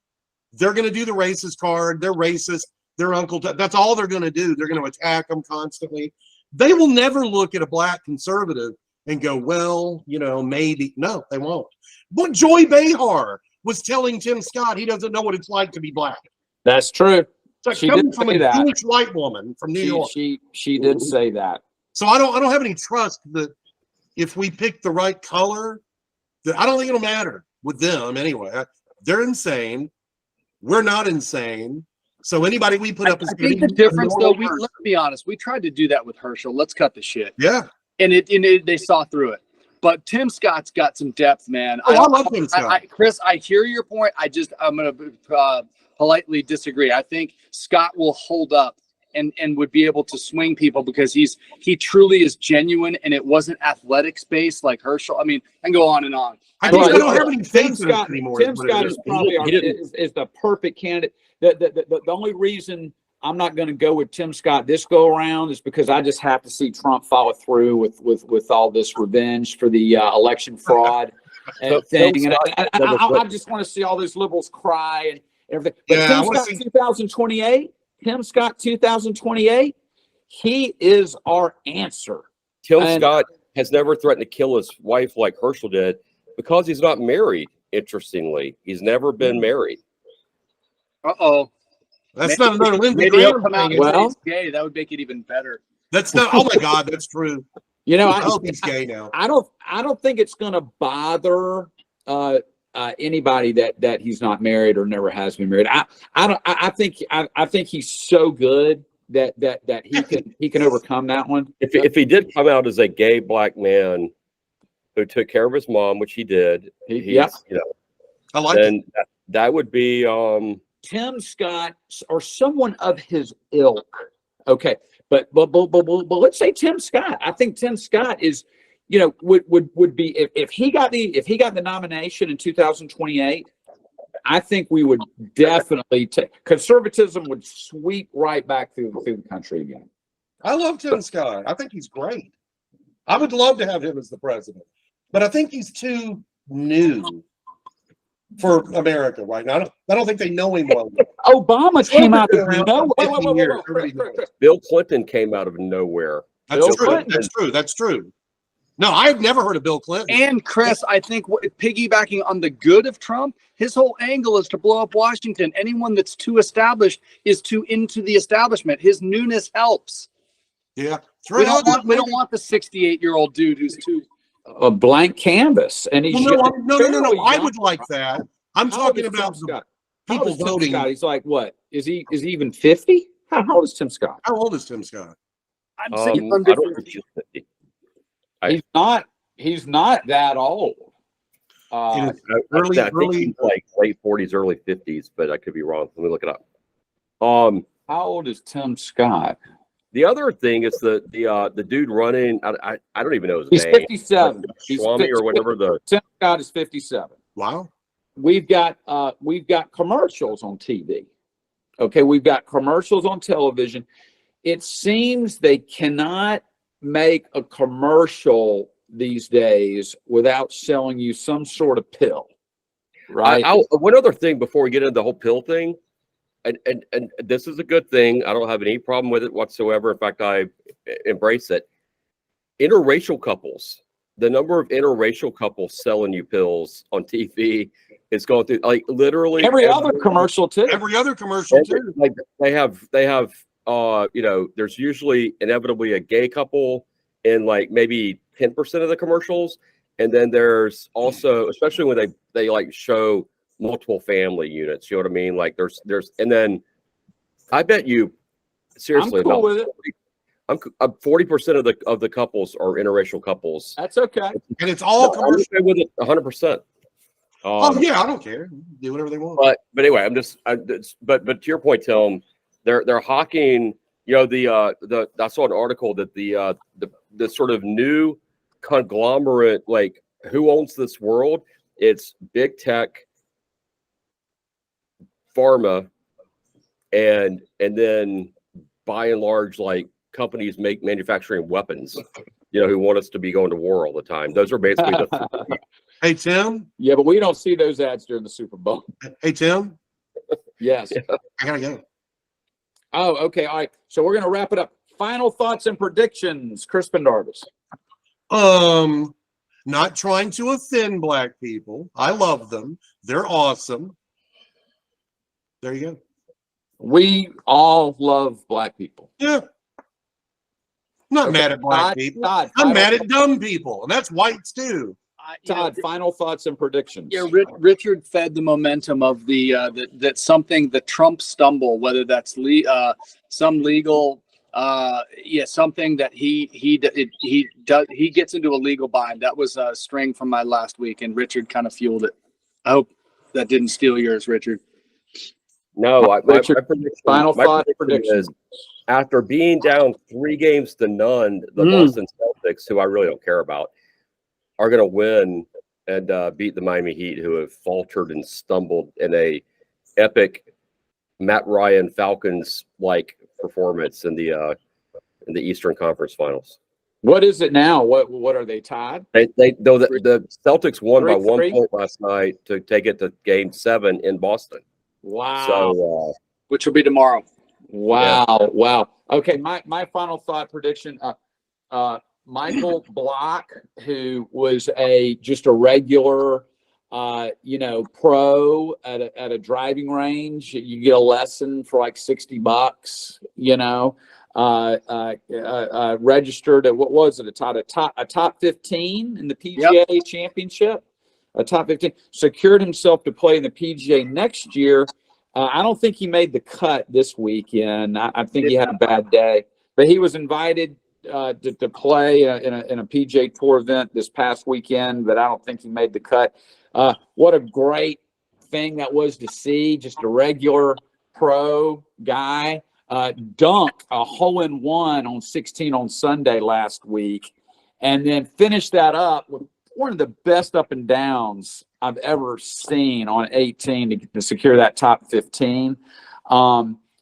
They're going to do the racist card. They're racist. They're Uncle. That's all they're going to do. They're going to attack them constantly. They will never look at a black conservative and go, well, maybe. No, they won't. But Joy Behar was telling Tim Scott he doesn't know what it's like to be black. That's true. It's like She coming did from say a that. Jewish white woman from New York. She did say that. So I don't have any trust that if we pick the right color, that I don't think it'll matter with them anyway. They're insane. We're not insane. So anybody we put up is I think the difference, though, let's be honest, we tried to do that with Herschel. Let's cut the shit. Yeah. And they saw through it. But Tim Scott's got some depth, man. Oh, I love Tim Scott. Chris, I hear your point. I'm going to politely disagree. I think Scott will hold up and would be able to swing people because he truly is genuine, and it wasn't athletics based like Herschel. I mean, I can go on and on. I think Right. I don't have any Tim faith in Scott, it anymore. Tim Scott is probably is the perfect candidate. The only reason I'm not going to go with Tim Scott this go around is because I just have to see Trump follow through with all this revenge for the election fraud and thing. And I just want to see all those liberals cry and everything. But Yeah, Tim Scott 2028, Tim Scott 2028, he is our answer. Tim Scott has never threatened to kill his wife like Herschel did because he's not married. Interestingly, he's never been married. Uh-oh. That's not another Lindsey Maybe he'll Graham come out thing. and say he's gay. That would make it even better. That's not. Oh my God, that's true. I hope he's gay now. I don't think it's going to bother anybody that he's not married or never has been married. I think he's so good that he can overcome that one. If he did come out as a gay black man who took care of his mom, which he did, I like then it. that would be Tim Scott or someone of his ilk. Okay, but let's say Tim Scott. I think Tim Scott is, would be if he got the nomination in 2028. I think we would definitely take conservatism would sweep right back through the country again. I love Tim Scott. I think he's great. I would love to have him as the president, but I think he's too new for America right now. I don't think they know him well enough. Obama came out of nowhere. nowhere. Bill Clinton came out of nowhere. That's Bill true. Clinton. That's true. That's true. No, I've never heard of Bill Clinton. And Chris, I think piggybacking on the good of Trump, his whole angle is to blow up Washington. Anyone that's too established is too into the establishment. His newness helps. Yeah. We don't want the 68-year-old dude who's too. A blank canvas, and he's No. fairly I young. would like that. I'm How old talking is Tim about Scott? the How old people is Tim voting. Scott? He's like what? Is he even 50? How old is Tim Scott? How old is Tim Scott? I'm I saying don't think he's 50. He's not that old. In his I think early, he's like late 40s, early 50s, but I could be wrong. Let me look it up. How old is Tim Scott? The other thing is the dude running. I don't even know his He's name. 57. He's Swami or whatever the. Tim Scott is 57. wow. We've got commercials on TV. Okay, we've got commercials on television. It seems they cannot make a commercial these days without selling you some sort of pill, right? One other thing before we get into the whole pill thing, and this is a good thing. I don't have any problem with it whatsoever. In fact, I embrace it. Interracial couples. The number of interracial couples selling you pills on TV is going through like literally every other commercial too. Every other commercial too. Like they have there's usually inevitably a gay couple in like maybe 10% of the commercials, and then there's also, especially when they like show multiple family units, you know what I mean? Like there's and then I bet you seriously I'm cool about with it. I'm 40% of the couples are interracial couples. That's okay. And it's all I'm commercial. okay with it 100%. Oh yeah, I don't care. Do whatever they want. But anyway, but to your point, Tim, they're hawking. You know, I saw an article that the sort of new conglomerate, like who owns this world? It's big tech, pharma, and then by and large, like companies manufacturing weapons. You know, who want us to be going to war all the time. Those are basically the. Hey Tim. Yeah, but we don't see those ads during the Super Bowl. Hey Tim. Yes. I gotta go. Oh, okay. All right. So we're going to wrap it up. Final thoughts and predictions, Chris Pendarvis. Not trying to offend black people. I love them. They're awesome. There you go. We all love black people. Yeah. Not Okay, mad at black Todd, people. Todd, I'm final mad at thoughts- dumb people, and that's whites too. Todd, final thoughts and predictions. Yeah, Richard fed the momentum of the that something the Trump stumble, whether that's some legal, something that he gets into a legal bind. That was a string from my last week, and Richard kind of fueled it. I hope that didn't steal yours, Richard. No, my Richard, prediction, final my thought, prediction prediction. is after being down 3-0 the Boston Celtics, who I really don't care about, are going to win and beat the Miami Heat, who have faltered and stumbled in a epic Matt Ryan Falcons like performance in the Eastern Conference Finals. What is it now? What are they tied? The Celtics won by 1 3-3? point last night to take it to Game 7 in Boston. Wow. So Which will be tomorrow. Wow. Wow. Okay. My final thought prediction, Michael Block, who was just a regular, pro at a driving range. You get a lesson for like $60, registered at, what was it? A top 15 in the PGA championship, a top 15, secured himself to play in the PGA next year. I don't think he made the cut this weekend. I think he had a bad day, but he was invited to play in a PGA Tour event this past weekend, but I don't think he made the cut. What a great thing that was to see, just a regular pro guy dunk a hole-in-one on 16 on Sunday last week, and then finish that up with one of the best up and downs I've ever seen on 18 to secure that top 15.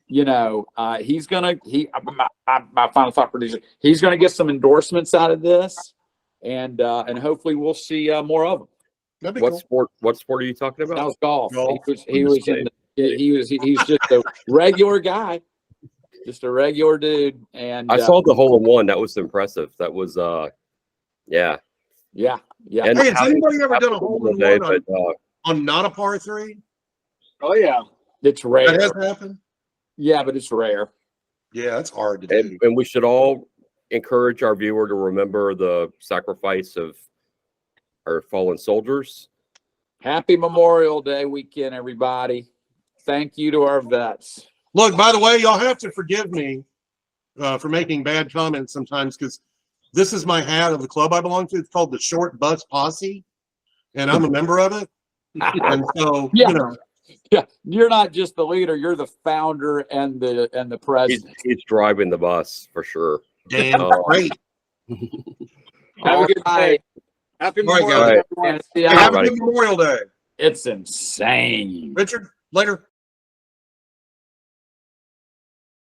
He's gonna my final thought prediction, he's gonna get some endorsements out of this, and hopefully we'll see more of them. That'd be what cool. sport are you talking about? That was golf. Golf. He's just a regular guy, just a regular dude. And I saw the hole-in-one. That was impressive. That was yeah. yeah. And Hey, has anybody ever done a hole-in-one but, on not a par 3? Oh yeah. It's rare. That has happened. Yeah, but it's rare. Yeah, that's hard to do. and we should all encourage our viewer to remember the sacrifice of our fallen soldiers. Happy Memorial Day weekend, everybody. Thank you to our vets. Look, by the way, y'all have to forgive me for making bad comments sometimes, because this is my hat of the club I belong to. It's called the Short Bus Posse, and I'm a member of it. And so, Yeah. you know, Yeah, you're not just the leader; you're the founder and the president. He's driving the bus for sure. damn great. Have a good day. Happy All right, Memorial guys. Day, everyone. Yeah, Hey, have a Alrighty. good Memorial Day. it's insane. Richard, later.